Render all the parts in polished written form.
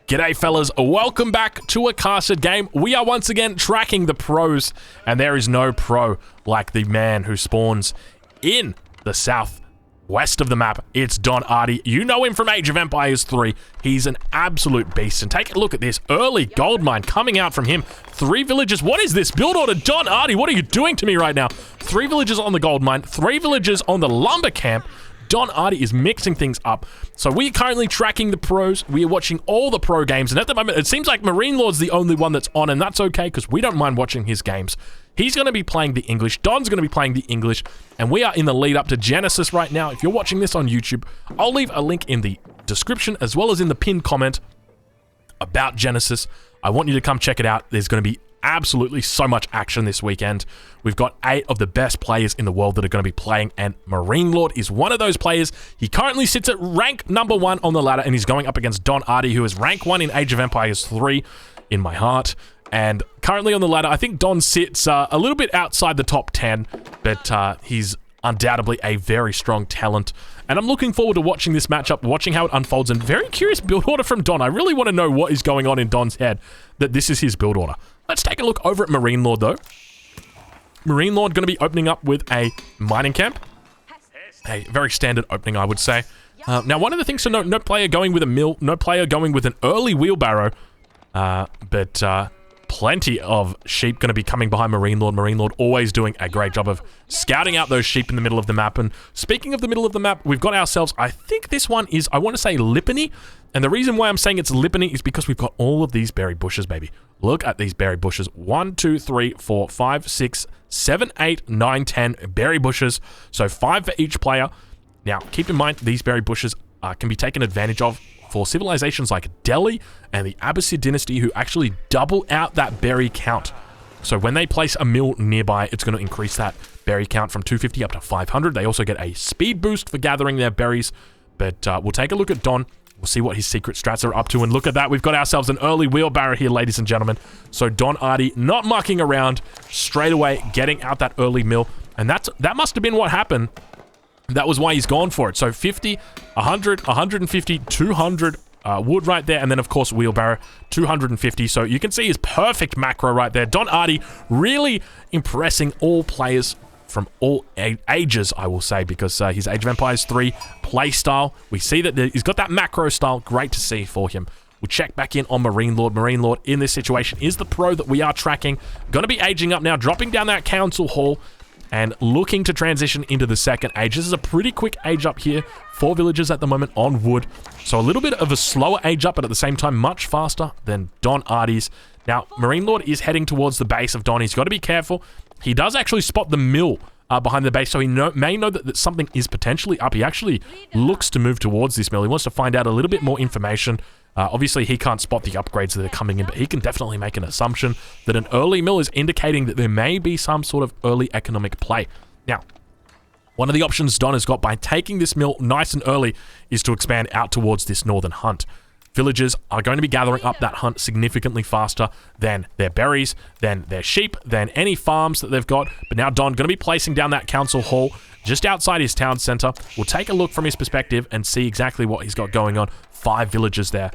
G'day fellas, welcome back to a Casted Game. We are once again tracking the pros, and there is no pro like the man who spawns in the southwest of the map. It's Don Artie. You know him from Age of Empires 3. He's an absolute beast, and take a look at this early gold mine coming out from him. 3 villages. What is this build order? Don Artie, what are you doing to me right now? 3 villages on the gold mine, 3 villages on the lumber camp. Don Artie is mixing things up. So we are currently tracking the pros. We are watching all the pro games. And at the moment, it seems like Marine Lord's the only one that's on. And that's okay, because we don't mind watching his games. He's going to be playing the English. Don's going to be playing the English. And we are in the lead up to Genesis right now. If you're watching this on YouTube, I'll leave a link in the description as well as in the pinned comment about Genesis. I want you to come check it out. There's going to be absolutely so much action this weekend. We've got 8 of the best players in the world that are going to be playing, and Marine Lord is one of those players. He currently sits at rank number 1 on the ladder, and he's going up against Don Artie, who is rank 1 in Age of Empires 3 in my heart. And currently on the ladder, I think Don sits a little bit outside the top 10, but he's undoubtedly a very strong talent. And I'm looking forward to watching this matchup, watching how it unfolds, and very curious build order from Don. I really want to know what is going on in Don's head, that this is his build order. Let's take a look over at Marine Lord, though. Marine Lord going to be opening up with a mining camp. A very standard opening, I would say. Now, one of the things to note, no player going with a mill, no player going with an early wheelbarrow, but plenty of sheep going to be coming behind Marine Lord. Marine Lord always doing a great job of scouting out those sheep in the middle of the map. And speaking of the middle of the map, we've got ourselves, I think this one is, I want to say Lipany. And the reason why I'm saying it's Lipany is because we've got all of these berry bushes, baby. Look at these berry bushes. 1, 2, 3, 4, 5, 6, 7, 8, 9, 10 berry bushes. So 5 for each player. Now, keep in mind, these berry bushes can be taken advantage of for civilizations like Delhi and the Abbasid dynasty, who actually double out that berry count. So when they place a mill nearby, it's going to increase that berry count from 250 up to 500. They also get a speed boost for gathering their berries. But we'll take a look at Don. We'll see what his secret strats are up to. And look at that. We've got ourselves an early wheelbarrow here, ladies and gentlemen. So Don Artie not mucking around, straight away getting out that early mill. And that must have been what happened. That was why he's gone for it. So 50, 100, 150, 200 wood right there. And then, of course, wheelbarrow, 250. So you can see his perfect macro right there. Don Artie really impressing all players from all ages, I will say, because his Age of Empires 3 play style, we see that he's got that macro style. Great to see for him. We'll check back in on Marine Lord. Marine Lord in this situation is the pro that we are tracking. Going to be aging up now, dropping down that council hall and looking to transition into the second age. This is a pretty quick age up here. 4 villages at the moment on wood. So a little bit of a slower age up, but at the same time, much faster than Don Artie's. Now, Marine Lord is heading towards the base of Don. He's got to be careful. He does actually spot the mill behind the base, so he may know that something is potentially up. He actually looks to move towards this mill. He wants to find out a little bit more information. Obviously, he can't spot the upgrades that are coming in, but he can definitely make an assumption that an early mill is indicating that there may be some sort of early economic play. Now, one of the options Don has got by taking this mill nice and early is to expand out towards this northern hunt. Villagers are going to be gathering up that hunt significantly faster than their berries, than their sheep, than any farms that they've got. But now Don going to be placing down that council hall just outside his town center. We'll take a look from his perspective and see exactly what he's got going on. 5 villages there.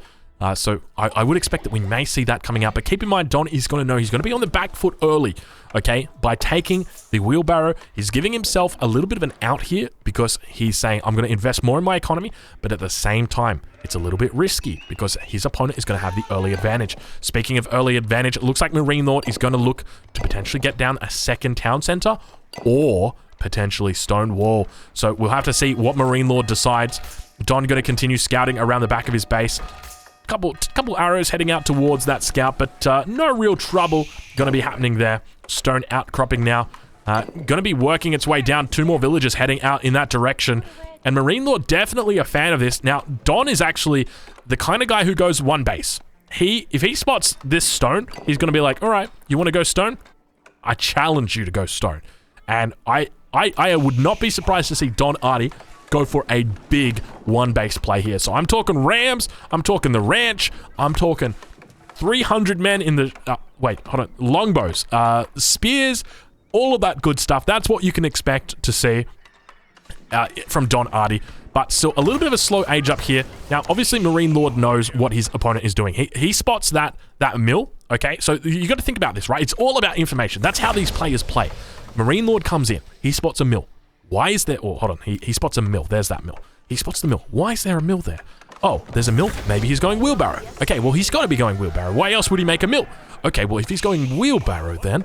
So I would expect that we may see that coming out. But keep in mind, Don is going to know he's going to be on the back foot early, okay? By taking the wheelbarrow, he's giving himself a little bit of an out here because he's saying, I'm going to invest more in my economy, but at the same time, it's a little bit risky because his opponent is going to have the early advantage. Speaking of early advantage, it looks like Marine Lord is going to look to potentially get down a second town center or potentially stone wall. So we'll have to see what Marine Lord decides. Don going to continue scouting around the back of his base. Couple arrows heading out towards that scout, but no real trouble going to be happening there. Stone outcropping now. Going to be working its way down. 2 more villagers heading out in that direction. And Marine Lord definitely a fan of this. Now, Don is actually the kind of guy who goes one base. If he spots this stone, he's going to be like, all right, you want to go stone? I challenge you to go stone. And I would not be surprised to see Don Artie go for a big one base play here. So I'm talking rams, I'm talking the ranch, I'm talking 300 men in the longbows, spears, all of that good stuff. That's what you can expect to see from Don Artie. but still a little bit of a slow age up here. Now, obviously, Marine Lord knows what his opponent is doing. He spots that mill, okay? So you got to think about this, right? It's all about information. That's how these players play. Marine Lord comes in. He spots a mill. Why is there... Oh, hold on. He spots a mill. There's that mill. He spots the mill. Why is there a mill there? Oh, there's a mill. Maybe he's going wheelbarrow. Okay, well, he's got to be going wheelbarrow. Why else would he make a mill? Okay, well, if he's going wheelbarrow then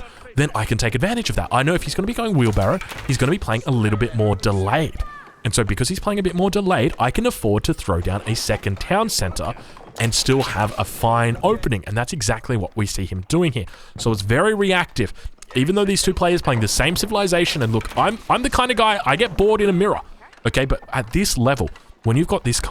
I can take advantage of that. I know if he's going to be going wheelbarrow, he's going to be playing a little bit more delayed. And so because he's playing a bit more delayed, I can afford to throw down a second town center and still have a fine opening. And that's exactly what we see him doing here. So it's very reactive. Even though these two players playing the same civilization, and look, I'm the kind of guy, I get bored in a mirror. Okay, but at this level, when you've got this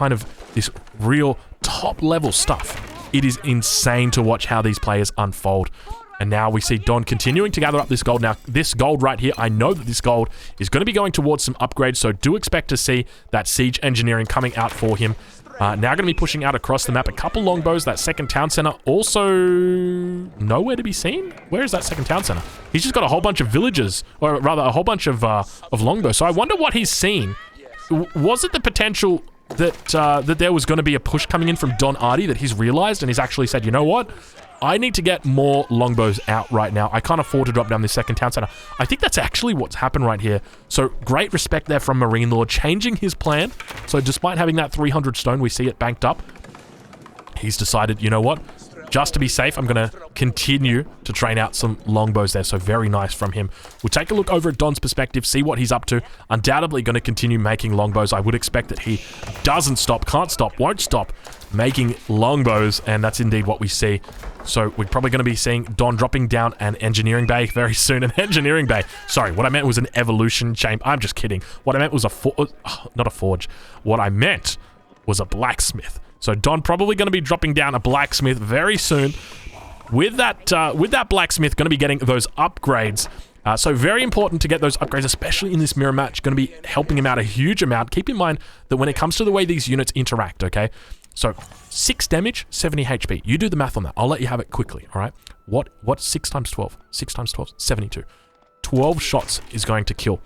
real top level stuff, it is insane to watch how these players unfold. And now we see Don continuing to gather up this gold. Now, this gold right here, I know that this gold is going to be going towards some upgrades, so do expect to see that siege engineering coming out for him. Now going to be pushing out across the map a couple longbows. That second town center also nowhere to be seen. Where is that second town center? He's just got a whole bunch of villages, or rather a whole bunch of longbows. So I wonder what he's seen. Was it the potential that there was going to be a push coming in from Don Artie that he's realized and he's actually said, you know what? I need to get more longbows out right now. I can't afford to drop down this second town center. I think that's actually what's happened right here. So great respect there from Marine Lord, changing his plan. So despite having that 300 stone, we see it banked up. He's decided, you know what? Just to be safe, I'm going to continue to train out some longbows there. So very nice from him. We'll take a look over at Don's perspective, see what he's up to. Undoubtedly going to continue making longbows. I would expect that he doesn't stop, can't stop, won't stop making longbows. And that's indeed what we see. So we're probably going to be seeing Don dropping down an engineering bay very soon. An engineering bay. Sorry, what I meant was an evolution chamber. I'm just kidding. What I meant was not a forge. What I meant was a blacksmith. So Don probably going to be dropping down a blacksmith very soon. With that blacksmith going to be getting those upgrades. So very important to get those upgrades, especially in this mirror match. Going to be helping him out a huge amount. Keep in mind that when it comes to the way these units interact, okay? So 6 damage, 70 HP. You do the math on that. I'll let you have it quickly, all right? What's 6 times 12? 6 times 12? 72. 12 shots is going to kill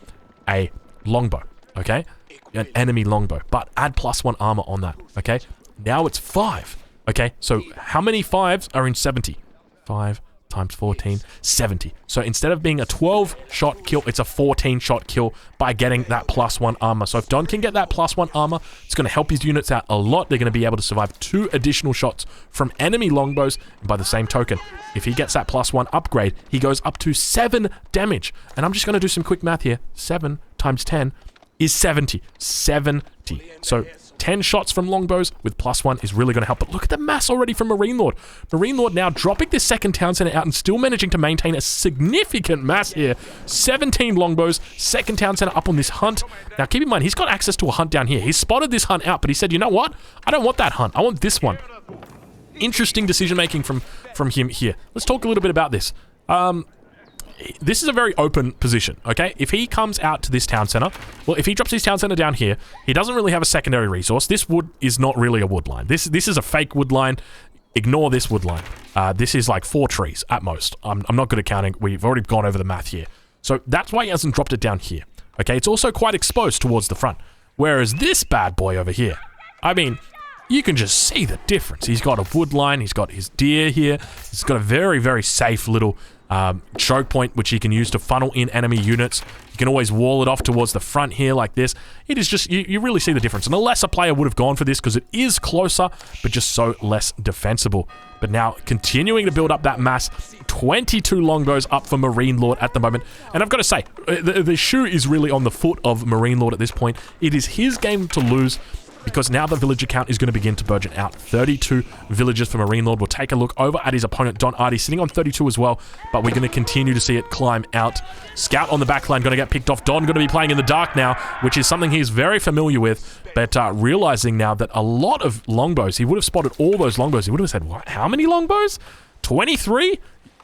a longbow, okay? An enemy longbow. But add +1 armor on that, okay? Now it's 5, okay? So how many 5s are in 70? 5 times 14, 70. So instead of being a 12-shot kill, it's a 14-shot kill by getting that +1 armor. So if Don can get that +1 armor, it's going to help his units out a lot. They're going to be able to survive 2 additional shots from enemy longbows. And by the same token, if he gets that +1 upgrade, he goes up to 7 damage. And I'm just going to do some quick math here. 7 times 10 is 70. 70. So 10 shots from longbows with +1 is really going to help. But look at the mass already from Marine Lord. Marine Lord now dropping this second town center out and still managing to maintain a significant mass here. 17 longbows, second town center up on this hunt. Now keep in mind, he's got access to a hunt down here. He spotted this hunt out, but he said, you know what? I don't want that hunt. I want this one. Interesting decision making from him here. Let's talk a little bit about this. This is a very open position, okay? If he comes out to this town center, well, if he drops his town center down here, he doesn't really have a secondary resource. This wood is not really a wood line. This is a fake wood line. Ignore this wood line. This is like 4 trees at most. I'm not good at counting. We've already gone over the math here. So that's why he hasn't dropped it down here, okay? It's also quite exposed towards the front. Whereas this bad boy over here, I mean, you can just see the difference. He's got a wood line. He's got his deer here. He's got a very, very safe little choke point, which he can use to funnel in enemy units. You can always wall it off towards the front here like this. It is just, you really see the difference. And a lesser player would have gone for this because it is closer, but just so less defensible. But now, continuing to build up that mass, 22 longbows up for Marine Lord at the moment. And I've got to say, the shoe is really on the foot of Marine Lord at this point. It is his game to lose, because now the villager count is going to begin to burgeon out. 32 villagers for Marine Lord. We'll take a look over at his opponent, Don Artie, sitting on 32 as well, but we're going to continue to see it climb out. Scout on the backline going to get picked off. Don going to be playing in the dark now, which is something he's very familiar with, but realizing now that a lot of longbows, he would have spotted all those longbows. He would have said, what? How many longbows? 23?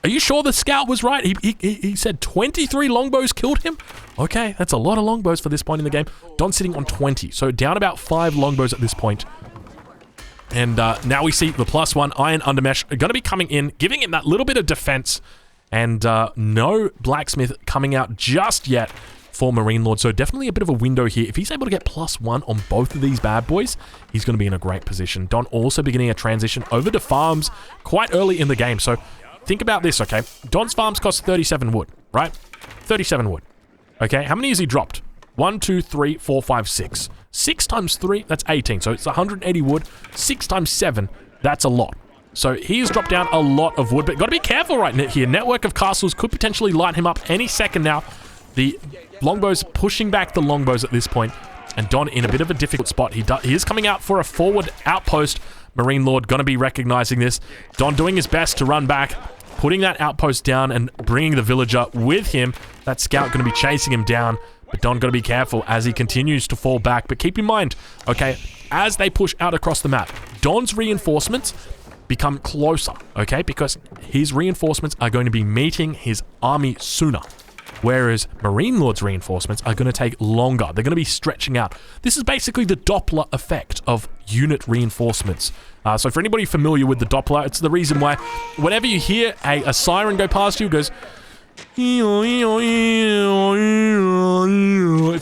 Are you sure the scout was right? He said 23 longbows killed him? Okay, that's a lot of longbows for this point in the game. Don sitting on 20, so down about 5 longbows at this point. And now we see the +1 Iron Undermesh going to be coming in, giving him that little bit of defense. And no blacksmith coming out just yet for Marine Lord. So definitely a bit of a window here. If he's able to get +1 on both of these bad boys, he's going to be in a great position. Don also beginning a transition over to farms quite early in the game. So think about this, okay? Don's farms cost 37 wood, right? 37 wood. Okay, how many has he dropped? 1, 2, 3, 4, 5, 6. 6 times 3, that's 18. So it's 180 wood. 6 times 7, that's a lot. So he's dropped down a lot of wood, but got to be careful right here. Network of Castles could potentially light him up any second now. The longbows pushing back the longbows at this point, and Don in a bit of a difficult spot. He is coming out for a forward outpost. Marine Lord going to be recognizing this. Don doing his best to run back, putting that outpost down and bringing the villager with him. That scout going to be chasing him down, but Don got to be careful as he continues to fall back. But keep in mind, okay, as they push out across the map, Don's reinforcements become closer, okay, because his reinforcements are going to be meeting his army sooner. Whereas Marine Lord's reinforcements are going to take longer. They're going to be stretching out. This is basically the Doppler effect of unit reinforcements. So for anybody familiar with the Doppler, it's the reason why whenever you hear a siren go past you, it goes... It's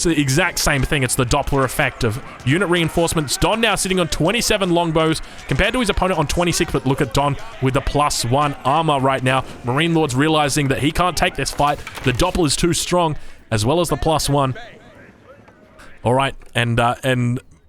the exact same thing. It's the Doppler effect of unit reinforcements. Don now sitting on 27 longbows compared to his opponent on 26, but look at Don with the +1 armor right now. Marine Lord's realizing that he can't take this fight. The Doppler is too strong, as well as the +1. All right, and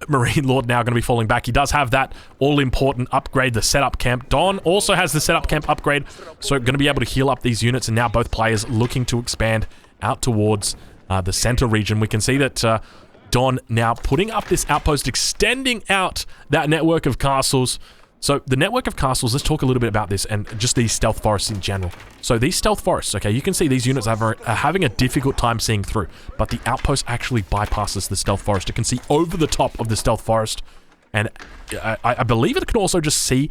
Marine Lord now going to be falling back. He does have that all-important upgrade, the setup camp. Don also has the setup camp upgrade, so going to be able to heal up these units, and now both players looking to expand out towards the center region. We can see that Don now putting up this outpost, extending out that network of castles. So the network of castles, let's talk a little bit about this and just these stealth forests in general. So these stealth forests, okay, you can see these units are having a difficult time seeing through, but the outpost actually bypasses the stealth forest. It can see over the top of the stealth forest, and I believe it can also just see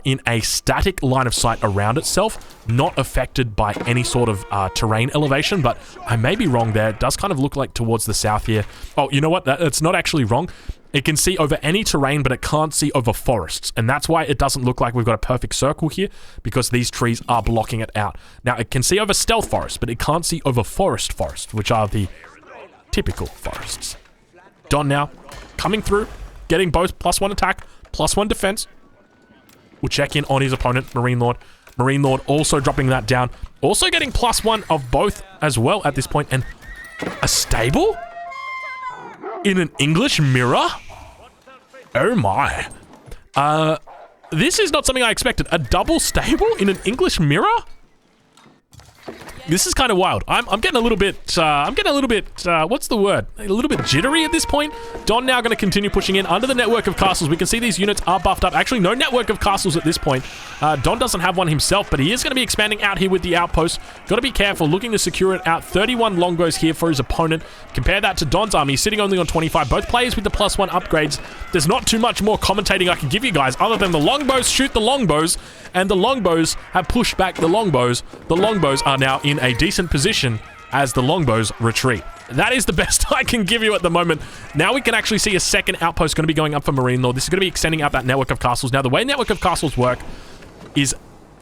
in a static line of sight around itself, not affected by any sort of terrain elevation, but I may be wrong there. It does kind of look like towards the south here. Oh, you know what? That's not actually wrong. It can see over any terrain, but it can't see over forests. And that's why it doesn't look like we've got a perfect circle here, because these trees are blocking it out. Now, it can see over stealth forest, but it can't see over forest, which are the typical forests. Don now coming through, getting both +1 attack, +1 defense. We'll check in on his opponent, Marine Lord. Marine Lord also dropping that down. Also getting +1 of both as well at this point. And a stable? In an English mirror? Oh my. This is not something I expected. A double stable in an English mirror? This is kind of wild. I'm getting a little bit, what's the word? A little bit jittery at this point. Don now going to continue pushing in under the network of castles. We can see these units are buffed up. Actually, no network of castles at this point. Don doesn't have one himself, but he is going to be expanding out here with the outpost. Got to be careful, looking to secure it out. 31 longbows here for his opponent. Compare that to Don's army, sitting only on 25. Both players with the +1 upgrades. There's not too much more commentating I can give you guys, other than the longbows shoot the longbows, and the longbows have pushed back the longbows. The longbows are now in a decent position as the longbows retreat. That is the best I can give you at the moment. Now we can actually see a second outpost going to be going up for Marine Lord. This is going to be extending out that network of castles. Now, the way network of castles work is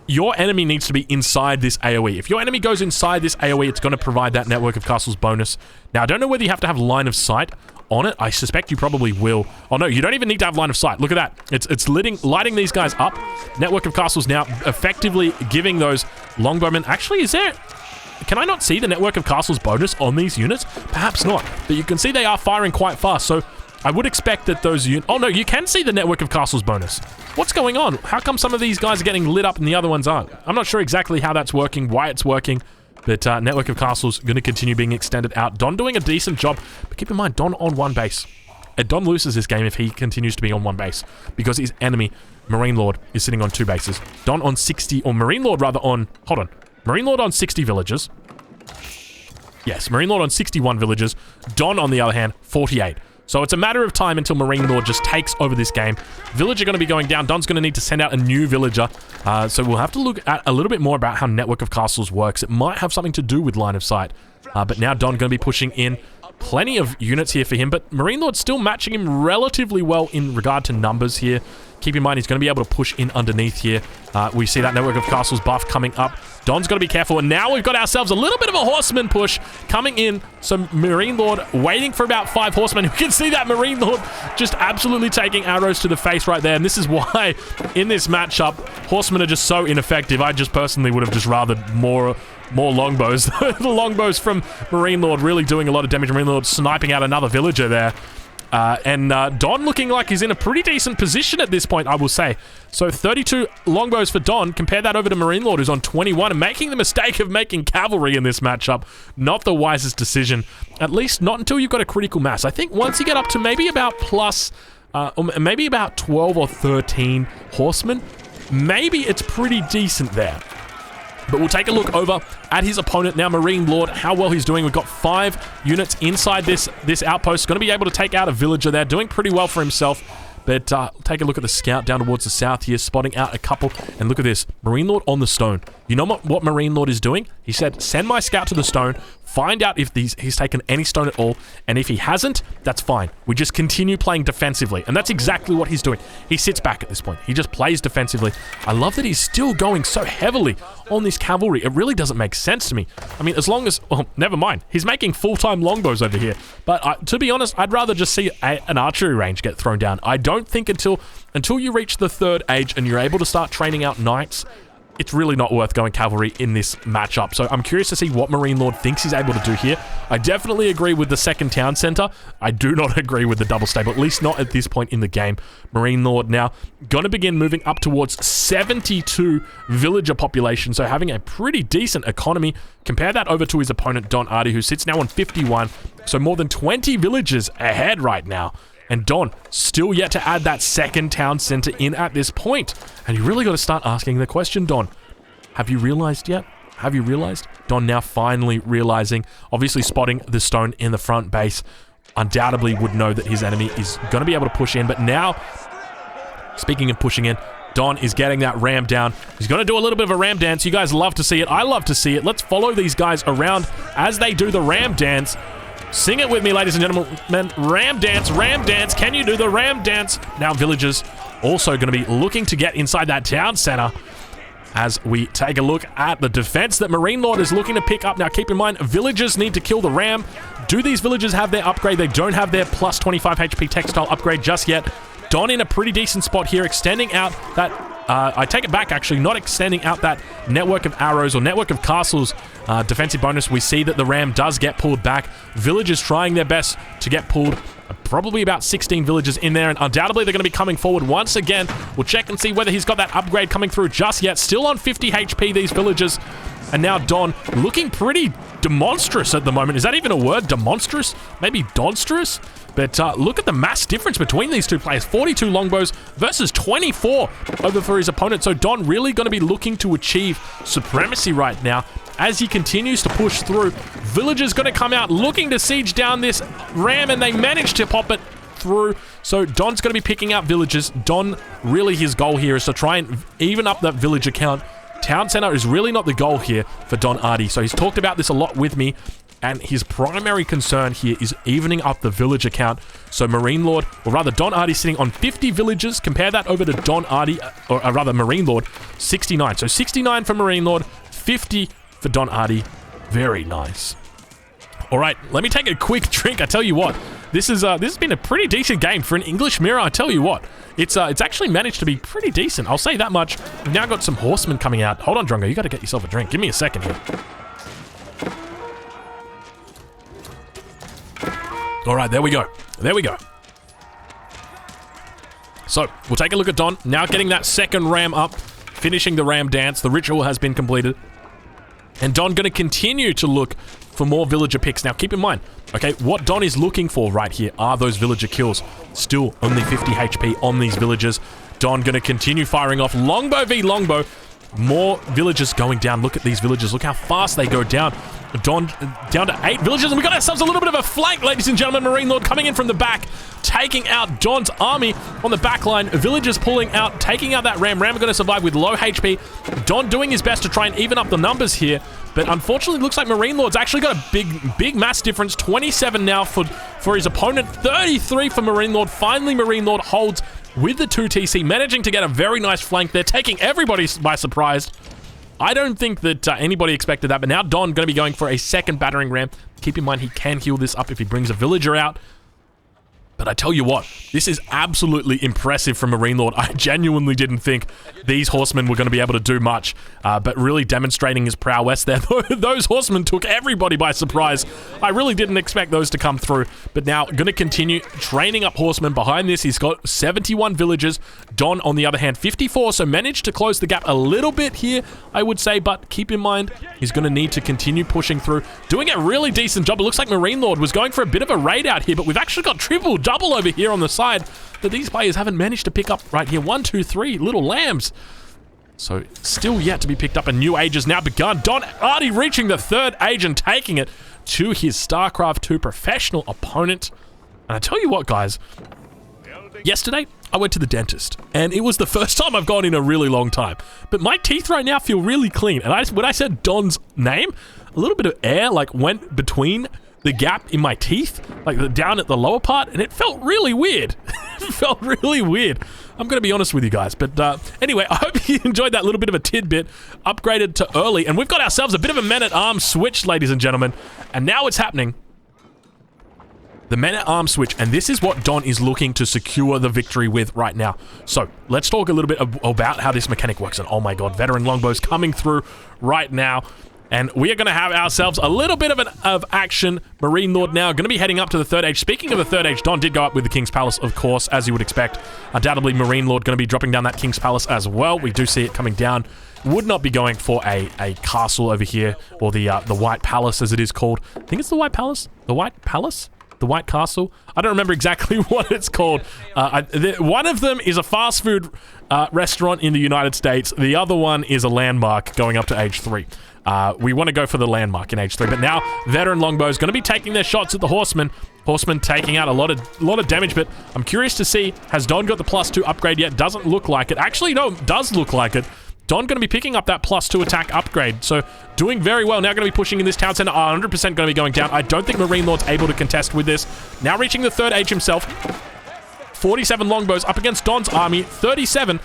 your enemy needs to be inside this AoE. If your enemy goes inside this AoE, it's going to provide that network of castles bonus. Now, I don't know whether you have to have line of sight on it. I suspect you probably will. Oh no, you don't even need to have line of sight. Look at that. It's lighting these guys up. Network of castles now effectively giving those longbowmen. Actually, is there... Can I not see the network of castles bonus on these units? Perhaps not. But you can see they are firing quite fast. So I would expect that those units... Oh no, you can see the network of castles bonus. What's going on? How come some of these guys are getting lit up and the other ones aren't? I'm not sure exactly how that's working, why it's working. But network of castles going to continue being extended out. Don doing a decent job. But keep in mind, Don on one base. And Don loses this game if he continues to be on one base. Because his enemy, Marine Lord, is sitting on 2 bases. Don on 60... Or Marine Lord rather on... Hold on. Marine Lord on 60 villagers. Yes, Marine Lord on 61 villagers. Don, on the other hand, 48. So it's a matter of time until Marine Lord just takes over this game. Villager going to be going down. Don's going to need to send out a new villager. So we'll have to look at a little bit more about how Network of Castles works. It might have something to do with line of sight. But now Don going to be pushing in plenty of units here for him. But Marine Lord's still matching him relatively well in regard to numbers here. Keep in mind, he's going to be able to push in underneath here. We see that Network of Castles buff coming up. Don's got to be careful. And now we've got ourselves a little bit of a horseman push coming in. So Marine Lord waiting for about 5 horsemen. You can see that Marine Lord just absolutely taking arrows to the face right there. And this is why in this matchup, horsemen are just so ineffective. I just personally would have just rathered more longbows. The longbows from Marine Lord really doing a lot of damage. Marine Lord sniping out another villager there. Don looking like he's in a pretty decent position at this point, I will say. So 32 longbows for Don. Compare that over to Marine Lord, who's on 21, and making the mistake of making cavalry in this matchup. Not the wisest decision. At least not until you've got a critical mass. I think once you get up to maybe about plus, or maybe about 12 or 13 horsemen, maybe it's pretty decent there. But we'll take a look over at his opponent now, Marine Lord, how well he's doing. We've got 5 units inside this outpost. Going to be able to take out a villager there. Doing pretty well for himself. But take a look at the scout down towards the south here, spotting out a couple. And look at this. Marine Lord on the stone. You know what Marine Lord is doing? He said, send my scout to the stone, find out if he's taken any stone at all, and if he hasn't, that's fine. We just continue playing defensively, and that's exactly what he's doing. He sits back at this point. He just plays defensively. I love that he's still going so heavily on this cavalry. It really doesn't make sense to me. I mean, as long as... Well, never mind. He's making full-time longbows over here. But to be honest, I'd rather just see an archery range get thrown down. I don't think until you reach the 3rd age and you're able to start training out knights, it's really not worth going cavalry in this matchup. So I'm curious to see what Marine Lord thinks he's able to do here. I definitely agree with the 2nd town center. I do not agree with the double stable, at least not at this point in the game. Marine Lord now going to begin moving up towards 72 villager population, so having a pretty decent economy. Compare that over to his opponent, Don Artie, who sits now on 51, so more than 20 villagers ahead right now. And Don still yet to add that 2nd town center in at this point. And you really got to start asking the question, Don, have you realized yet? Have you realized? Don now finally realizing, obviously spotting the stone in the front base. Undoubtedly would know that his enemy is going to be able to push in. But now, speaking of pushing in, Don is getting that ram down. He's going to do a little bit of a ram dance. You guys love to see it. I love to see it. Let's follow these guys around as they do the ram dance. Sing it with me, ladies and gentlemen. Ram dance, ram dance. Can you do the ram dance? Now villagers also going to be looking to get inside that town center as we take a look at the defense that Marine Lord is looking to pick up. Now keep in mind, villagers need to kill the ram. Do these villagers have their upgrade? They don't have their plus 25 HP textile upgrade just yet. Don in a pretty decent spot here, extending out that... I take it back, actually, not extending out that network of arrows or network of castles defensive bonus. We see that the ram does get pulled back. Villagers trying their best to get pulled. Probably about 16 villagers in there, and undoubtedly they're going to be coming forward once again. We'll check and see whether he's got that upgrade coming through just yet. Still on 50 HP, these villagers. And now Don looking pretty demonstrous at the moment. Is that even a word? Demonstrous? Maybe donstrous? But look at the mass difference between these two players. 42 longbows versus 24 over for his opponent. So Don really going to be looking to achieve supremacy right now as he continues to push through. Villagers going to come out looking to siege down this ram, and they manage to pop it through. So Don's going to be picking out villagers. Don, really his goal here is to try and even up that villager count. Town center is really not the goal here for Don Artie. So he's talked about this a lot with me. And his primary concern here is evening up the villager count. So Marine Lord, or rather Don Artie sitting on 50 villagers. Compare that over to Don Artie, or rather Marine Lord, 69. So 69 for Marine Lord, 50 for Don Artie. Very nice. All right, let me take a quick drink. I tell you what, this has been a pretty decent game for an English mirror. I tell you what, it's actually managed to be pretty decent. I'll say that much. We've now got some horsemen coming out. Hold on, Drongo, you got to get yourself a drink. Give me a second here. All right, there we go. There we go. So, we'll take a look at Don. Now getting that 2nd ram up, finishing the ram dance. The ritual has been completed. And Don going to continue to look for more villager picks. Now, keep in mind, okay, what Don is looking for right here are those villager kills. Still only 50 HP on these villagers. Don going to continue firing off longbow v longbow. More villagers going down. Look at these villagers. Look how fast they go down. Don down to 8 villagers, and we got ourselves a little bit of a flank, ladies and gentlemen. Marine Lord coming in from the back, taking out Don's army on the back line. Villagers pulling out, taking out that ram. Ram are going to survive with low HP. Don doing his best to try and even up the numbers here, but unfortunately it looks like Marine Lord's actually got a big mass difference. 27 now for his opponent, 33 for Marine Lord. Finally, Marine Lord holds with the 2 TC, managing to get a very nice flank there, taking everybody by surprise. I don't think that anybody expected that, but now Don going to be going for a second battering ram. Keep in mind, he can heal this up if he brings a villager out. But I tell you what, this is absolutely impressive from Marine Lord. I genuinely didn't think these horsemen were going to be able to do much, but really demonstrating his prowess there. Those horsemen took everybody by surprise. I really didn't expect those to come through, but now going to continue training up horsemen. Behind this, he's got 71 villagers. Don, on the other hand, 54, so managed to close the gap a little bit here, I would say, but keep in mind, he's going to need to continue pushing through, doing a really decent job. It looks like Marine Lord was going for a bit of a raid out here, but we've actually got double over here on the side that these players haven't managed to pick up right here. 1, 2, 3 little lambs. So still yet to be picked up. A new age has now begun. Don already reaching the 3rd age and taking it to his StarCraft 2 professional opponent. And I tell you what, guys, yesterday I went to the dentist and it was the first time I've gone in a really long time. But my teeth right now feel really clean. And when I said Don's name, a little bit of air like went between the gap in my teeth, like down at the lower part, and it felt really weird. It felt really weird. I'm going to be honest with you guys. But anyway, I hope you enjoyed that little bit of a tidbit. Upgraded to early, and we've got ourselves a bit of a men-at-arms switch, ladies and gentlemen. And now it's happening. The men-at-arms switch, and this is what Don is looking to secure the victory with right now. So, let's talk a little bit about how this mechanic works. And oh my god, veteran longbows coming through right now. And we are going to have ourselves a little bit of action. Marine Lord now going to be heading up to the 3rd age. Speaking of the 3rd age, Don did go up with the King's Palace, of course, as you would expect. Undoubtedly, Marine Lord going to be dropping down that King's Palace as well. We do see it coming down. Would not be going for a castle over here, or the White Palace, as it is called. I think it's the White Palace? The White Palace? The White Castle? I don't remember exactly what it's called. One of them is a fast food restaurant in the United States. The other one is a landmark going up to age 3. We want to go for the landmark in age 3, but now veteran longbows going to be taking their shots at the horsemen. Horsemen taking out a lot of damage, but I'm curious to see, has Don got the +2 upgrade yet? Doesn't look like it. Actually, no, does look like it. Don going to be picking up that +2 attack upgrade, so doing very well. Now going to be pushing in this town center, 100% going to be going down. I don't think Marine Lord's able to contest with this. Now reaching the 3rd age himself. 47 longbows up against Don's army, 37.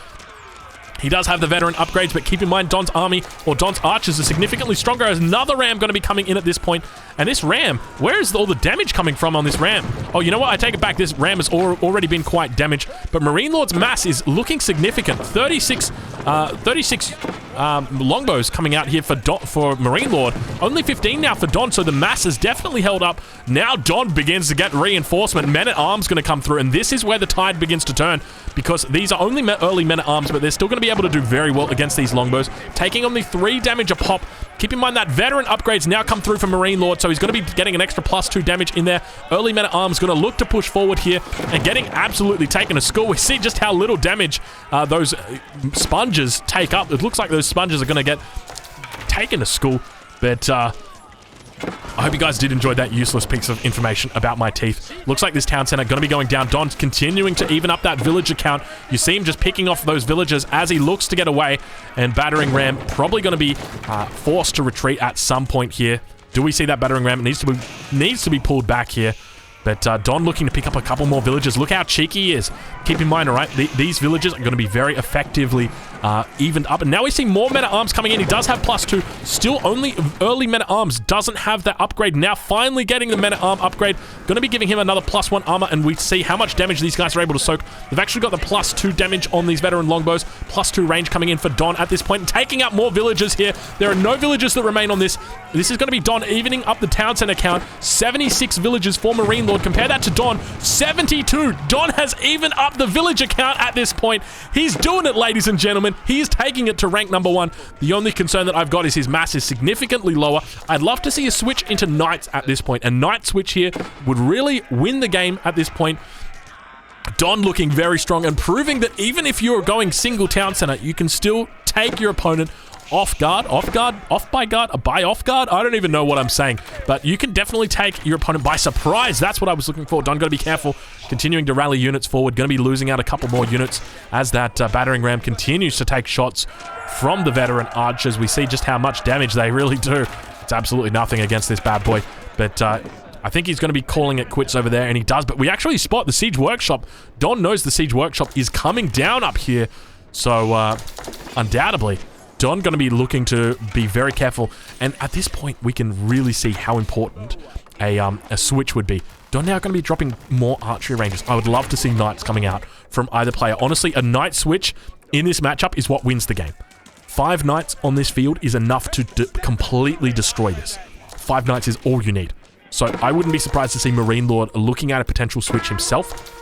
He does have the veteran upgrades, but keep in mind Don's army, or Don's archers, are significantly stronger. There's another ram going to be coming in at this point. And this ram, where is all the damage coming from on this ram? Oh, you know what? I take it back. This ram has already been quite damaged. But Marine Lord's mass is looking significant. 36 longbows coming out here for Marine Lord. Only 15 now for Don, so the mass has definitely held up. Now Don begins to get reinforcement. Men-at-arms going to come through, and this is where the tide begins to turn, because these are only early men-at-arms, but they're still going to be able to do very well against these longbows, taking only 3 damage a pop. Keep in mind that veteran upgrades now come through for Marine Lord, so he's going to be getting an extra +2 damage in there. Early men-at-arms going to look to push forward here and getting absolutely taken to school. We see just how little damage those sponges take up. It looks like those sponges are going to get taken to school, but I hope you guys did enjoy that useless piece of information about my teeth. Looks like this town center going to be going down. Don's continuing to even up that villager count. You see him just picking off those villagers as he looks to get away, and battering ram probably going to be forced to retreat at some point here. Do we see that battering ram? It needs to be pulled back here. But Don looking to pick up a couple more villagers. Look how cheeky he is. Keep in mind, all right, these villagers are going to be very effectively evened up. And now we see more men-at-arms coming in. He does have +2. Still only early men-at-arms. Doesn't have that upgrade. Now finally getting the men-at-arm upgrade. Going to be giving him another +1 armor. And we see how much damage these guys are able to soak. They've actually got the +2 damage on these veteran longbows. +2 range coming in for Don at this point. And taking out more villagers here. There are no villagers that remain on this. This is going to be Don evening up the town center count. 76 villagers for Marine Lord. Compare that to Don. 72. Don has even up the villager count at this point. He's doing it, ladies and gentlemen. He is taking it to rank #1. The only concern that I've got is his mass is significantly lower. I'd love to see a switch into Knights at this point. A Knight switch here would really win the game at this point. Don looking very strong and proving that even if you're going single town center, you can still take your opponent off guard, off by guard, by off guard. I don't even know what I'm saying, but you can definitely take your opponent by surprise. That's what I was looking for. Don, got to be careful. Continuing to rally units forward. Going to be losing out a couple more units as that battering ram continues to take shots from the veteran archers. We see just how much damage they really do. It's absolutely nothing against this bad boy. But I think he's going to be calling it quits over there, and he does. But we actually spot the Siege Workshop. Don knows the Siege Workshop is coming down up here. So, undoubtedly, Don going to be looking to be very careful. And at this point, we can really see how important a switch would be. Don now going to be dropping more archery ranges. I would love to see knights coming out from either player. Honestly, a knight switch in this matchup is what wins the game. 5 knights on this field is enough to completely destroy this. 5 knights is all you need. So I wouldn't be surprised to see Marine Lord looking at a potential switch himself.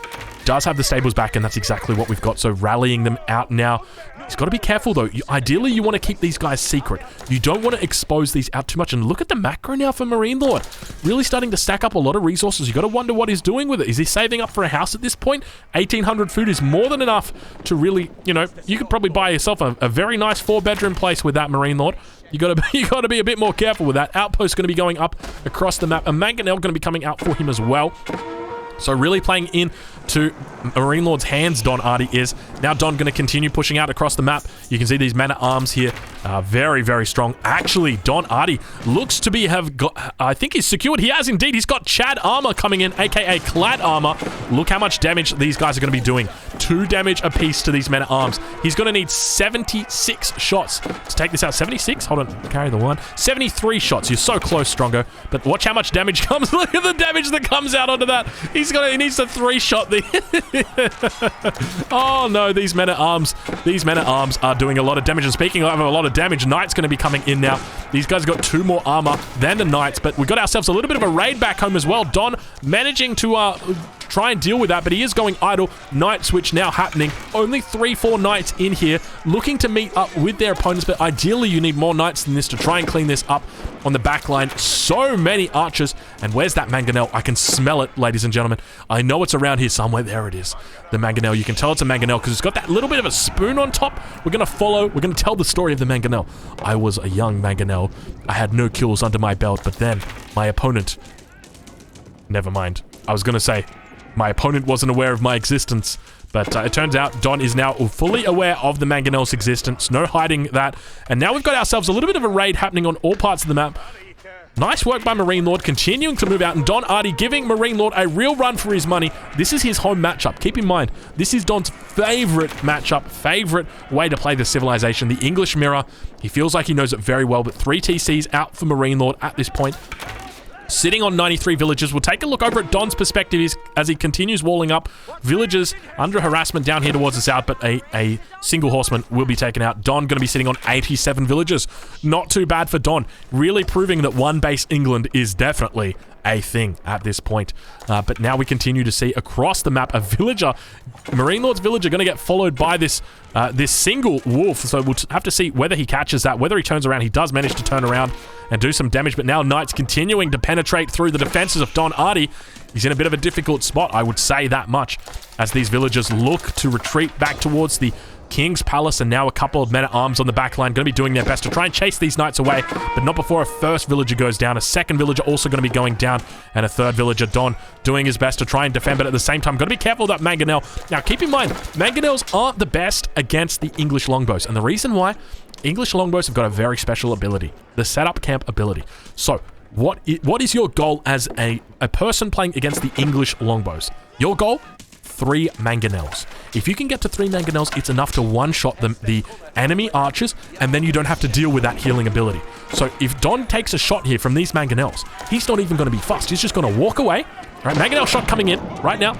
Does have the stables back, and that's exactly what we've got. So rallying them out now. He's got to be careful, though. Ideally, you want to keep these guys secret. You don't want to expose these out too much. And look at the macro now for Marine Lord. Really starting to stack up a lot of resources. You got to wonder what he's doing with it. Is he saving up for a house at this point? 1,800 food is more than enough to really, you know, you could probably buy yourself a very nice 4-bedroom place with that, Marine Lord. You got to be a bit more careful with that. Outpost going to be going up across the map. A Mangonel going to be coming out for him as well. So really playing in to Marine Lord's hands, Don Artie is. Now Don going to continue pushing out across the map. You can see these men-at-arms here. Very, very strong. Actually, Don Artie looks to be have got... I think he's secured. He has indeed. He's got Chad Armor coming in, a.k.a. Clad Armor. Look how much damage these guys are going to be doing. 2 damage apiece to these men-at-arms. He's going to need 76 shots to take this out. 76? Hold on. Carry the one. 73 shots. You're so close, Strongo. But watch how much damage comes. Look at the damage that comes out onto that. He needs a 3-shot there. Oh no, these men-at-arms are doing a lot of damage. And speaking of a lot of damage, Knight's going to be coming in now. These guys have got 2 more armor than the Knights, but we got ourselves a little bit of a raid back home as well. Don managing to try and deal with that, but he is going idle. Knight switch now happening. Only 3-4 Knights in here looking to meet up with their opponents, but ideally you need more Knights than this to try and clean this up on the back line. So many archers. And where's that Mangonel? I can smell it, ladies and gentlemen. I know it's around here somewhere. There it is. The Mangonel. You can tell it's a Mangonel because it's got that little bit of a spoon on top. We're going to follow. We're going to tell the story of the Mangonel. I was a young Mangonel. I had no kills under my belt, but then my opponent... Never mind. I was going to say, my opponent wasn't aware of my existence. But it turns out Don is now fully aware of the Mangonel's existence. No hiding that. And now we've got ourselves a little bit of a raid happening on all parts of the map. Nice work by Marine Lord, continuing to move out. And Don Artie giving Marine Lord a real run for his money. This is his home matchup. Keep in mind, this is Don's favorite matchup, favorite way to play the Civilization. The English Mirror. He feels like he knows it very well. But 3 TCs out for Marine Lord at this point. Sitting on 93 villagers. We'll take a look over at Don's perspective as he continues walling up. Villagers under harassment down here towards the south, but a single horseman will be taken out. Don going to be sitting on 87 villagers. Not too bad for Don. Really proving that one base England is definitely a thing at this point. But now we continue to see across the map a villager, Marine Lord's villager, going to get followed by this this single wolf. So we'll have to see whether he catches that, whether he turns around. He does manage to turn around and do some damage, but now Knight's continuing to penetrate through the defenses of Don Artie. He's in a bit of a difficult spot, I would say that much, as these villagers look to retreat back towards the King's Palace, and now a couple of men-at-arms on the back line going to be doing their best to try and chase these knights away, but not before a first villager goes down. A second villager also going to be going down, and a third villager, Don, doing his best to try and defend, but at the same time, got to be careful with that Mangonel. Now, keep in mind, Mangonels aren't the best against the English longbows, and the reason why, English longbows have got a very special ability, the setup camp ability. So, what is your goal as a person playing against the English longbows? Your goal? 3 Mangonels. If you can get to 3 Mangonels, it's enough to one-shot the enemy archers, and then you don't have to deal with that healing ability. So if Don takes a shot here from these Mangonels, he's not even going to be fussed. He's just going to walk away. Right, Mangonel shot coming in right now.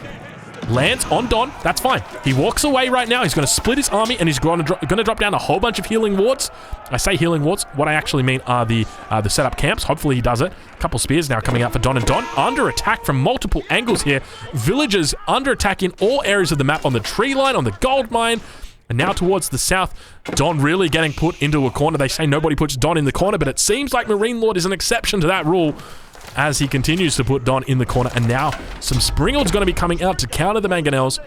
Lands on Don. That's fine. He walks away right now. He's going to split his army, and he's going to drop down a whole bunch of healing wards. I say healing wards. What I actually mean are the setup camps. Hopefully he does it. A couple spears now coming out for Don, and Don under attack from multiple angles here. Villagers under attack in all areas of the map, on the tree line, on the gold mine. And now towards the south, Don really getting put into a corner. They say nobody puts Don in the corner, but it seems like Marine Lord is an exception to that rule, as he continues to put Don in the corner. And now some Springalds going to be coming out to counter the Mangonels.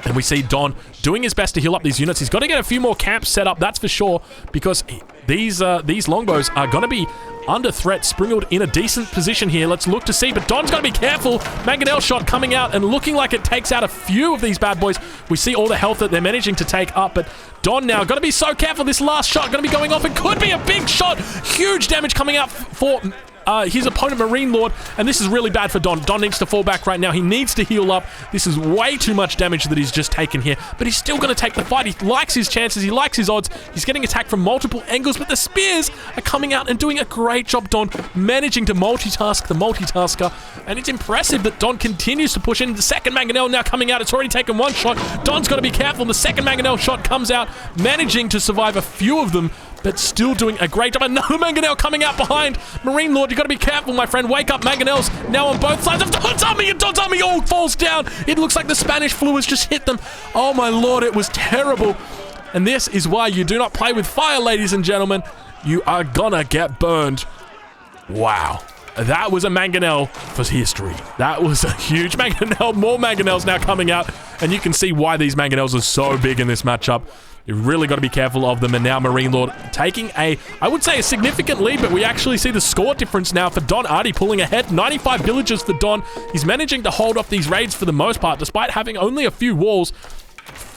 And we see Don doing his best to heal up these units. He's got to get a few more camps set up, that's for sure, because these longbows are going to be under threat. Springald in a decent position here. Let's look to see, but Don's got to be careful. Mangonel shot coming out and looking like it takes out a few of these bad boys. We see all the health that they're managing to take up, but Don now got to be so careful. This last shot going to be going off. It could be a big shot. Huge damage coming out for his opponent, Marine Lord, and this is really bad for Don. Don needs to fall back right now. He needs to heal up. This is way too much damage that he's just taken here, but he's still going to take the fight. He likes his chances. He likes his odds. He's getting attacked from multiple angles, but the spears are coming out and doing a great job. Don managing to multitask the multitasker, and it's impressive that Don continues to push in. The second Mangonel now coming out. It's already taken one shot. Don's got to be careful. The second Mangonel shot comes out, managing to survive a few of them, but still doing a great job. Another Mangonel coming out behind Marine Lord. You got to be careful, my friend. Wake up, Mangonels now on both sides of Don's army, and Don's army all falls down. It looks like the Spanish flu has just hit them. Oh my lord, it was terrible. And this is why you do not play with fire, ladies and gentlemen. You are gonna get burned. Wow. That was a Mangonel for history. That was a huge Mangonel. More Mangonels now coming out, and you can see why these Mangonels are so big in this matchup. You really got to be careful of them. And now Marine Lord taking I would say a significant lead, but we actually see the score difference now for Don Artie pulling ahead. 95 villagers for Don. He's managing to hold off these raids for the most part, despite having only a few walls.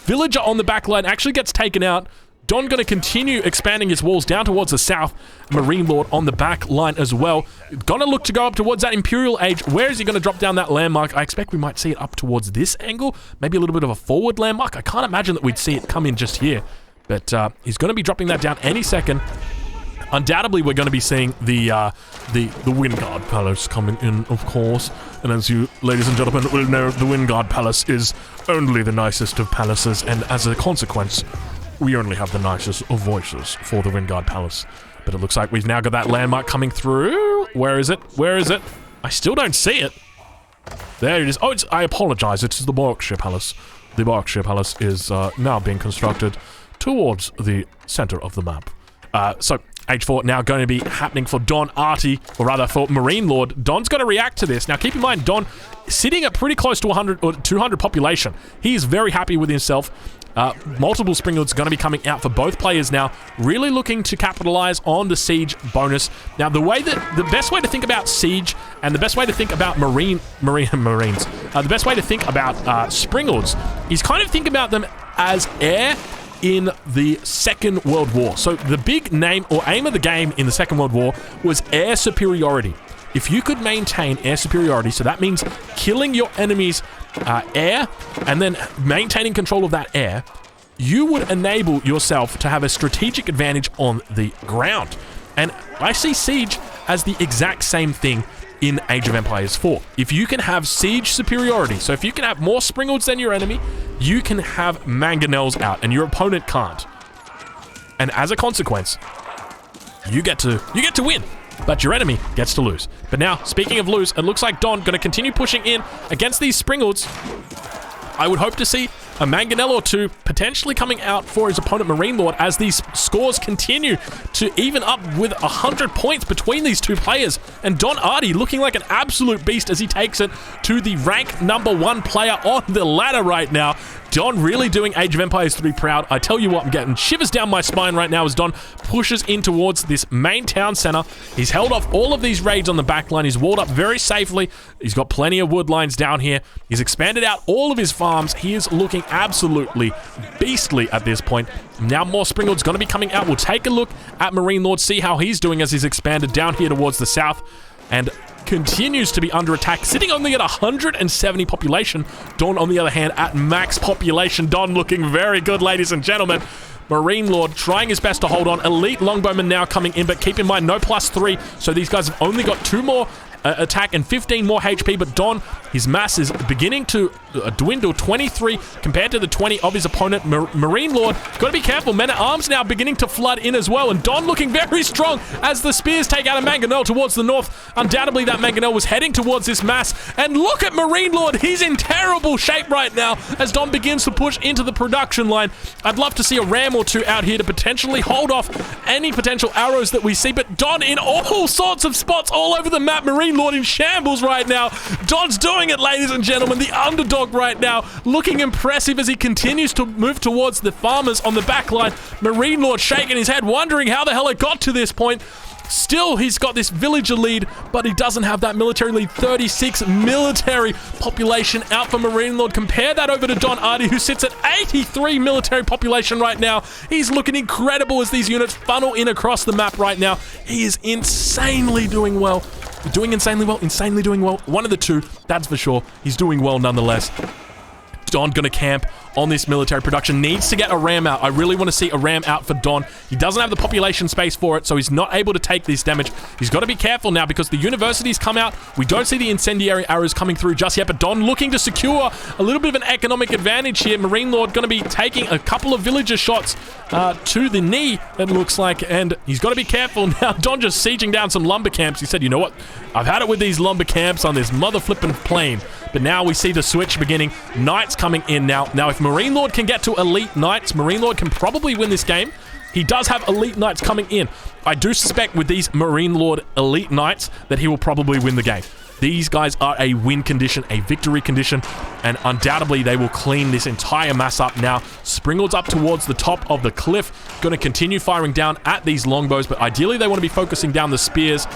Villager on the back line actually gets taken out. Don going to continue expanding his walls down towards the south. Marine Lord on the back line as well. Gonna look to go up towards that Imperial Age. Where is he going to drop down that landmark? I expect we might see it up towards this angle. Maybe a little bit of a forward landmark. I can't imagine that we'd see it come in just here. But he's going to be dropping that down any second. Undoubtedly, we're going to be seeing the Wingard Palace coming in, of course. And as you, ladies and gentlemen, will know, the Wingard Palace is only the nicest of palaces. And as a consequence, we only have the nicest of voices for the Wingard Palace. But it looks like we've now got that landmark coming through. Where is it? Where is it? I still don't see it. There it is. Oh, I apologize. It's the Berkshire Palace. The Berkshire Palace is now being constructed towards the center of the map. So, Age 4 now going to be happening for Don Artie, or rather for Marine Lord. Don's got to react to this. Now, keep in mind, Don sitting at pretty close to 100 or 200 population. He is very happy with himself. Multiple Springlords going to be coming out for both players now, really looking to capitalize on the siege bonus. Now, the best way to think about siege and the best way to think about Marines, the best way to think about Springlords is kind of think about them as air in the Second World War. So the big name or aim of the game in the Second World War was air superiority. If you could maintain air superiority, so that means killing your enemy's air and then maintaining control of that air, you would enable yourself to have a strategic advantage on the ground. And I see siege as the exact same thing in Age of Empires 4. If you can have siege superiority, so if you can have more Springlords than your enemy, you can have Mangonels out and your opponent can't. And as a consequence, you get to win, but your enemy gets to lose. But now, speaking of lose, it looks like Don going to continue pushing in against these Springlords. I would hope to see a Mangonel or two potentially coming out for his opponent Marine Lord as these scores continue to even up with 100 points between these two players. And Don Artie looking like an absolute beast as he takes it to the rank #1 player on the ladder right now. Don really doing Age of Empires 3 proud. I tell you what, I'm getting shivers down my spine right now as Don pushes in towards this main town center. He's held off all of these raids on the back line. He's walled up very safely. He's got plenty of wood lines down here. He's expanded out all of his farms. He is looking absolutely beastly at this point. Now more Springlords going to be coming out. We'll take a look at Marine Lord, see how he's doing as he's expanded down here towards the south. And continues to be under attack, sitting only at 170 population. Don, on the other hand, at max population. Don looking very good, ladies and gentlemen. Marine Lord trying his best to hold on. Elite Longbowman now coming in, but keep in mind, no +3, so these guys have only got 2 more attack and 15 more HP, but Don, his mass is beginning to dwindle. 23 compared to the 20 of his opponent, Marine Lord. Got to be careful. Men-at-Arms now beginning to flood in as well, and Don looking very strong as the spears take out a Mangonel towards the north. Undoubtedly, that Mangonel was heading towards this mass, and look at Marine Lord. He's in terrible shape right now as Don begins to push into the production line. I'd love to see a ram or two out here to potentially hold off any potential arrows that we see, but Don in all sorts of spots all over the map. Marine Lord in shambles right now. Don's doing it, ladies and gentlemen. The underdog right now, looking impressive as he continues to move towards the farmers on the back line. Marine Lord shaking his head, wondering how the hell it got to this point. Still, he's got this villager lead, but he doesn't have that military lead. 36 military population out for Marine Lord. Compare that over to Don Artie, who sits at 83 military population right now. He's looking incredible as these units funnel in across the map right now. He is insanely doing well. doing insanely well, insanely doing well. One of the two, that's for sure. He's doing well nonetheless. Don gonna camp on this military production. Needs to get a ram out. I really want to see a ram out for Don. He doesn't have the population space for it, so he's not able to take this damage. He's got to be careful now because the universities come out. We don't see the incendiary arrows coming through just yet, but Don looking to secure a little bit of an economic advantage here. Marine Lord going to be taking a couple of villager shots to the knee, it looks like, and he's got to be careful now. Don just sieging down some lumber camps. He said, you know what? I've had it with these lumber camps on this mother flipping plane. But now we see the switch beginning. Knights coming in now. Now, if Marine Lord can get to Elite Knights, Marine Lord can probably win this game. He does have Elite Knights coming in. I do suspect with these Marine Lord Elite Knights that he will probably win the game. These guys are a win condition, a victory condition, and undoubtedly they will clean this entire mass up now. Springald's up towards the top of the cliff. Going to continue firing down at these longbows, but ideally they want to be focusing down the spears.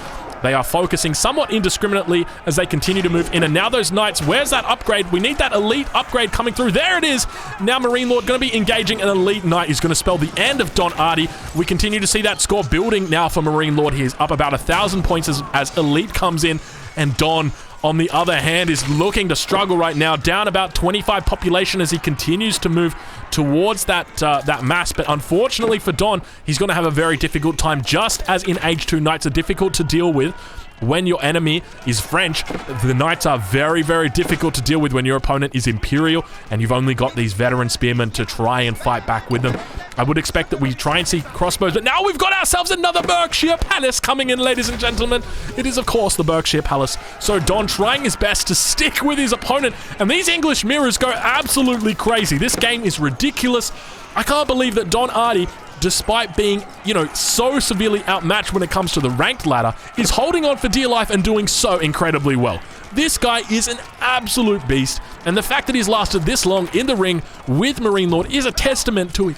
They are focusing somewhat indiscriminately as they continue to move in. And now those knights, where's that upgrade? We need that elite upgrade coming through. There it is. Now Marine Lord going to be engaging an elite knight. He's going to spell the end of Don Artie. We continue to see that score building now for Marine Lord. He is up about 1,000 points as elite comes in. And Don, on the other hand, is looking to struggle right now. Down about 25 population as he continues to move towards that mass. But unfortunately for Don, he's going to have a very difficult time, just as in Age 2 Knights are difficult to deal with. When your enemy is French, the Knights are very, very difficult to deal with when your opponent is Imperial and you've only got these veteran spearmen to try and fight back with them. I would expect that we try and see crossbows, but now we've got ourselves another Berkshire Palace coming in, ladies and gentlemen. It is, of course, the Berkshire Palace. So Don trying his best to stick with his opponent, and these English mirrors go absolutely crazy. This game is ridiculous. I can't believe that Don Artie, despite being, so severely outmatched when it comes to the ranked ladder, is holding on for dear life and doing so incredibly well. This guy is an absolute beast, and the fact that he's lasted this long in the ring with Marine Lord is a testament to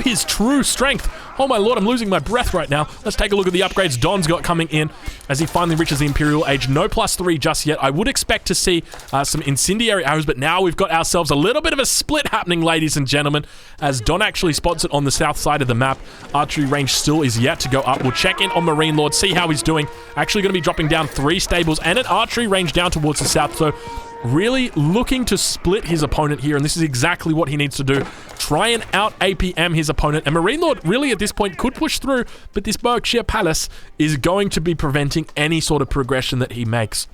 his true strength. Oh my lord, I'm losing my breath right now. Let's take a look at the upgrades Don's got coming in as he finally reaches the Imperial Age. No +3 just yet. I would expect to see some incendiary arrows, but now we've got ourselves a little bit of a split happening, ladies and gentlemen, as Don actually spots it on the south side of the map. Archery range still is yet to go up. We'll check in on Marine Lord, see how he's doing. Actually going to be dropping down 3 stables and an archery range down towards the south, so really looking to split his opponent here, and this is exactly what he needs to do. Try and out-APM his opponent, and Marine Lord really at this point could push through, but this Berkshire Palace is going to be preventing any sort of progression that he makes.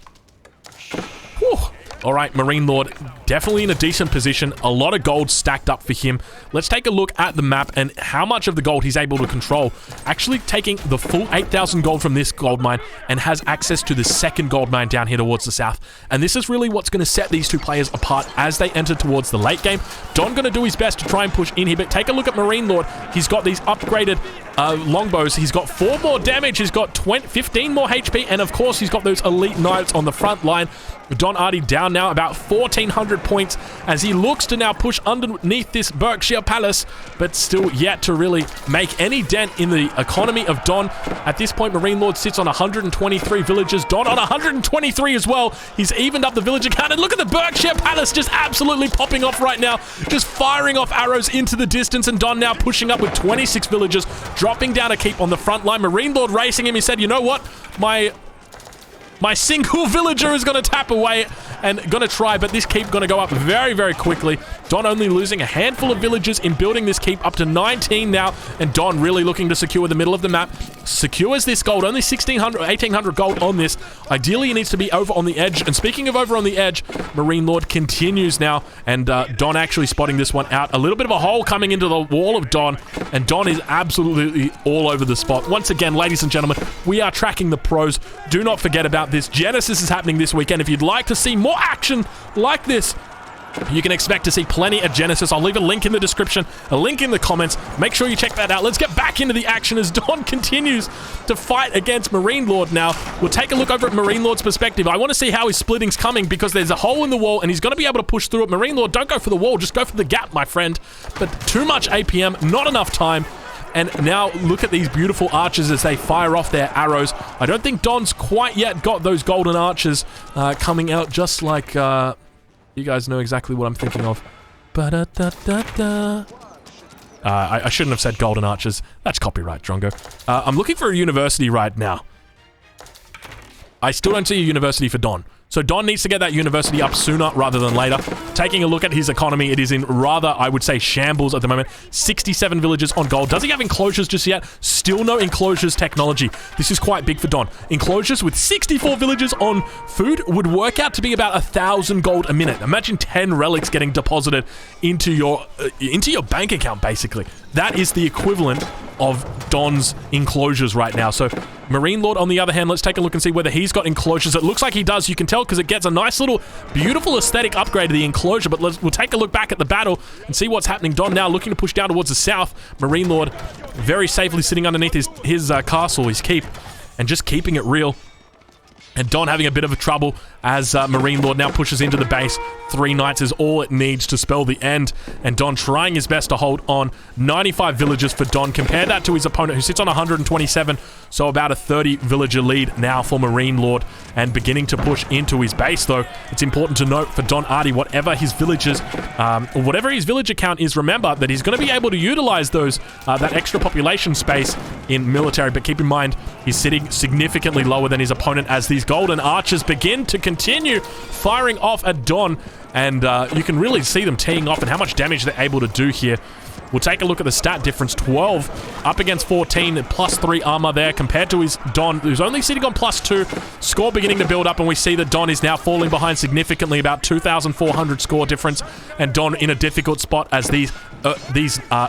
Whew. All right, Marine Lord definitely in a decent position. A lot of gold stacked up for him. Let's take a look at the map and how much of the gold he's able to control. Actually taking the full 8,000 gold from this gold mine and has access to the second gold mine down here towards the south. And this is really what's going to set these two players apart as they enter towards the late game. Don going to do his best to try and push in here, but take a look at Marine Lord. He's got these upgraded longbows. He's got 4 more damage. He's got 15 more HP, and of course he's got those elite knights on the front line. Don Artie down now about 1,400 points as he looks to now push underneath this Berkshire Palace, but still yet to really make any dent in the economy of Don. At this point, Marine Lord sits on 123 villagers. Don on 123 as well. He's evened up the villager count, and look at the Berkshire Palace just absolutely popping off right now, just firing off arrows into the distance, and Don now pushing up with 26 villagers, dropping down a keep on the front line. Marine Lord racing him. He said, you know what? My single villager is going to tap away and going to try, but this keep going to go up very, very quickly. Don only losing a handful of villagers in building this keep, up to 19 now, and Don really looking to secure the middle of the map. Secures this gold, only 1,600, 1,800 gold on this. Ideally, he needs to be over on the edge, and speaking of over on the edge, Marine Lord continues now, and Don actually spotting this one out. A little bit of a hole coming into the wall of Don, and Don is absolutely all over the spot. Once again, ladies and gentlemen, we are tracking the pros. Do not forget about this. Genesis is happening this weekend. If you'd like to see more action like this, you can expect to see plenty at Genesis. I'll leave a link in the description, a link in the comments. Make sure you check that out. Let's get back into the action as Don continues to fight against Marine Lord now. We'll take a look over at Marine Lord's perspective. I want to see how his splitting's coming because there's a hole in the wall and he's going to be able to push through it. Marine Lord, don't go for the wall. Just go for the gap, my friend. But too much APM, not enough time. And now look at these beautiful archers as they fire off their arrows. I don't think Don's quite yet got those golden archers coming out, just like... you guys know exactly what I'm thinking of. I shouldn't have said golden archers. That's copyright, Drongo. I'm looking for a university right now. I still don't see a university for Don. So Don needs to get that university up sooner rather than later. Taking a look at his economy, it is in rather, I would say, shambles at the moment. 67 villages on gold. Does he have enclosures just yet? Still no enclosures technology. This is quite big for Don. Enclosures with 64 villages on food would work out to be about 1,000 gold a minute. Imagine 10 relics getting deposited into your bank account, basically. That is the equivalent of Don's enclosures right now. So Marine Lord, on the other hand, let's take a look and see whether he's got enclosures. It looks like he does. You can tell because it gets a nice little, beautiful aesthetic upgrade to the enclosure. But we'll take a look back at the battle and see what's happening. Don now looking to push down towards the south. Marine Lord very safely sitting underneath his castle, his keep, and just keeping it real. And Don having a bit of a trouble as Marine Lord now pushes into the base. 3 knights is all it needs to spell the end. And Don trying his best to hold on. 95 villagers for Don. Compare that to his opponent who sits on 127. So about a 30 villager lead now for Marine Lord. And beginning to push into his base though. It's important to note for Don Artie, whatever his villagers, or whatever his villager count is, remember that he's going to be able to utilize those, that extra population space in military. But keep in mind, he's sitting significantly lower than his opponent as these golden archers begin to continue firing off at Don. And you can really see them teeing off and how much damage they're able to do here. We'll take a look at the stat difference. 12 up against 14, +3 armor there compared to his Don, who's only sitting on +2. Score beginning to build up, and we see that Don is now falling behind significantly, about 2,400 score difference. And Don in a difficult spot as these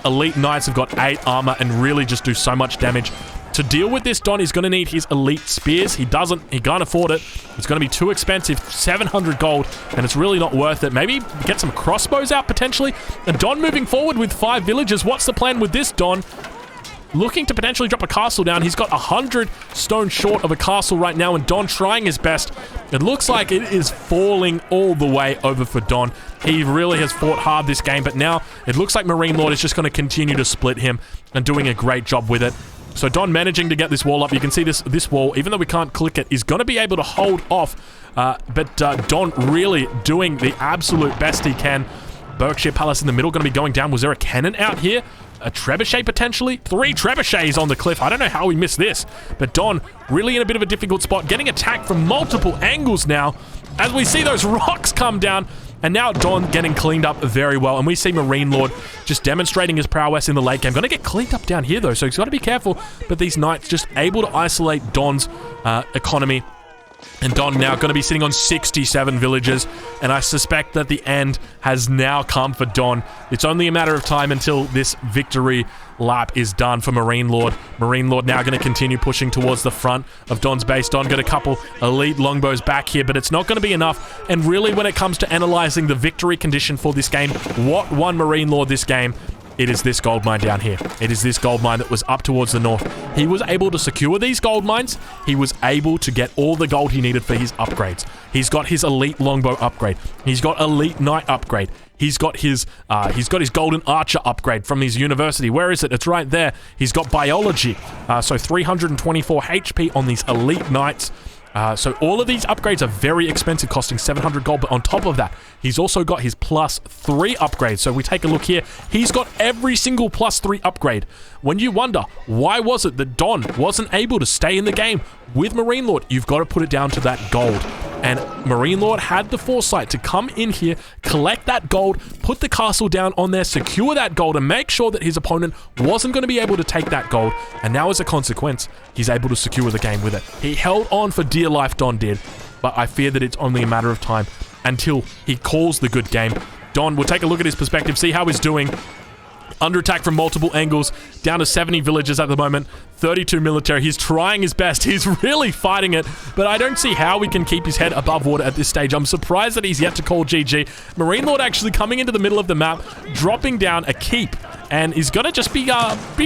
elite knights have got 8 armor and really just do so much damage. To deal with this, Don is going to need his elite spears. He can't afford it. It's going to be too expensive, 700 gold, and it's really not worth it. Maybe get some crossbows out potentially. And Don moving forward with 5 villagers. What's the plan with this, Don? Looking to potentially drop a castle down. He's got 100 stone short of a castle right now, and Don trying his best. It looks like it is falling all the way over for Don. He really has fought hard this game, but now it looks like Marine Lord is just going to continue to split him and doing a great job with it. So Don managing to get this wall up. You can see this wall, even though we can't click it, is going to be able to hold off. But Don really doing the absolute best he can. Berkshire Palace in the middle going to be going down. Was there a cannon out here? A trebuchet potentially? 3 trebuchets on the cliff. I don't know how we missed this. But Don really in a bit of a difficult spot. Getting attacked from multiple angles now. As we see those rocks come down. And now Don getting cleaned up very well. And we see Marine Lord just demonstrating his prowess in the late game. Going to get cleaned up down here, though, so he's got to be careful. But these knights just able to isolate Don's economy. And Don now going to be sitting on 67 villagers. And I suspect that the end has now come for Don. It's only a matter of time until this victory lap is done for Marine Lord. Marine Lord now going to continue pushing towards the front of Don's base. Don got a couple elite longbows back here, but it's not going to be enough. And really, when it comes to analyzing the victory condition for this game, what won Marine Lord this game? It is this gold mine down here. It is this gold mine that was up towards the north. He was able to secure these gold mines. He was able to get all the gold he needed for his upgrades. He's got his elite longbow upgrade. He's got elite knight upgrade. He's got his golden archer upgrade from his university. Where is it? It's right there. He's got biology. So 324 HP on these elite knights. So all of these upgrades are very expensive, costing 700 gold, but on top of that, he's also got his +3 upgrades. So we take a look here. He's got every single +3 upgrade. When you wonder, why was it that Don wasn't able to stay in the game with Marine Lord? You've got to put it down to that gold. And Marine Lord had the foresight to come in here, collect that gold, put the castle down on there, secure that gold, and make sure that his opponent wasn't going to be able to take that gold. And now as a consequence, he's able to secure the game with it. He held on for dear life, Don did. But I fear that it's only a matter of time until he calls the good game. Don, we'll take a look at his perspective, see how he's doing. Under attack from multiple angles, down to 70 villagers at the moment, 32 military. He's trying his best. He's really fighting it, but I don't see how we can keep his head above water at this stage. I'm surprised that he's yet to call GG. Marine Lord actually coming into the middle of the map, dropping down a keep, and he's going to just be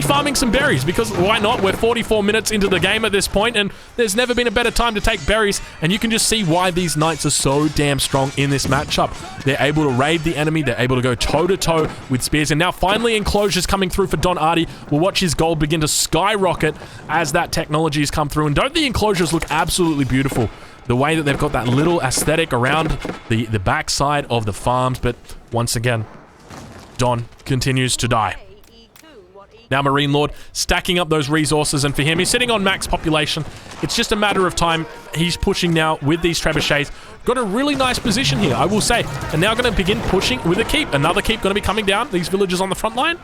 farming some berries, because why not? We're 44 minutes into the game at this point, and there's never been a better time to take berries, and you can just see why these knights are so damn strong in this matchup. They're able to raid the enemy, they're able to go toe-to-toe with spears, and now finally enclosures coming through for Don Artie. We'll watch his gold begin to skyrocket as that technology has come through, and don't the enclosures look absolutely beautiful? The way that they've got that little aesthetic around the backside of the farms, but once again, Don continues to die. Now Marine Lord stacking up those resources, and for him, he's sitting on max population. It's just a matter of time. He's pushing now with these trebuchets. Got a really nice position here, I will say. And now going to begin pushing with a keep. Another keep going to be coming down. These villagers on the front line.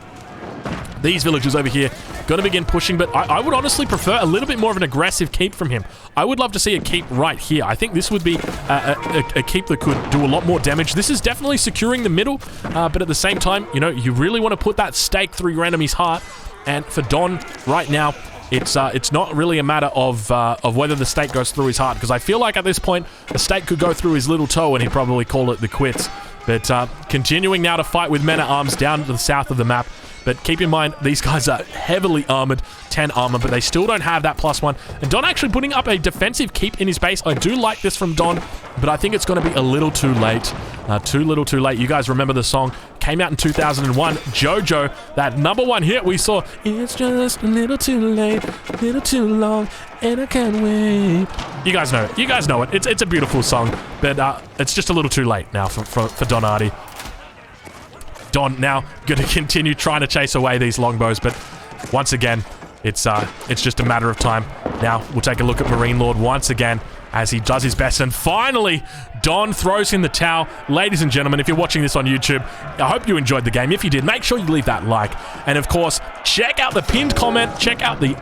These villagers over here going to begin pushing, but I would honestly prefer a little bit more of an aggressive keep from him. I would love to see a keep right here. I think this would be a keep that could do a lot more damage. This is definitely securing the middle, but at the same time, you know, you really want to put that stake through your enemy's heart. And for Don right now, it's not really a matter of whether the stake goes through his heart, because I feel like at this point, the stake could go through his little toe and he'd probably call it the quits. But continuing now to fight with men-at-arms down to the south of the map. But keep in mind, these guys are heavily armored, 10 armor, but they still don't have that +1. And Don actually putting up a defensive keep in his base. I do like this from Don, but I think it's going to be a little too late. Too little too late. You guys remember the song? Came out in 2001. JoJo, that #1 hit we saw. It's just a little too late, a little too long, and I can't wait. You guys know it. You guys know it. It's a beautiful song, but it's just a little too late now for Don Hardy. Don now going to continue trying to chase away these longbows, but once again, it's just a matter of time. Now, we'll take a look at Marine Lord once again as he does his best, and finally, Don throws in the towel. Ladies and gentlemen, if you're watching this on YouTube, I hope you enjoyed the game. If you did, make sure you leave that like. And of course, check out the pinned comment, check out the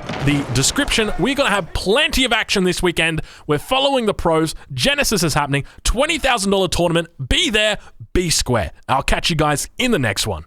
description. We're going to have plenty of action this weekend. We're following the pros. Genesis is happening. $20,000 tournament. Be there, be square. I'll catch you guys in the next one.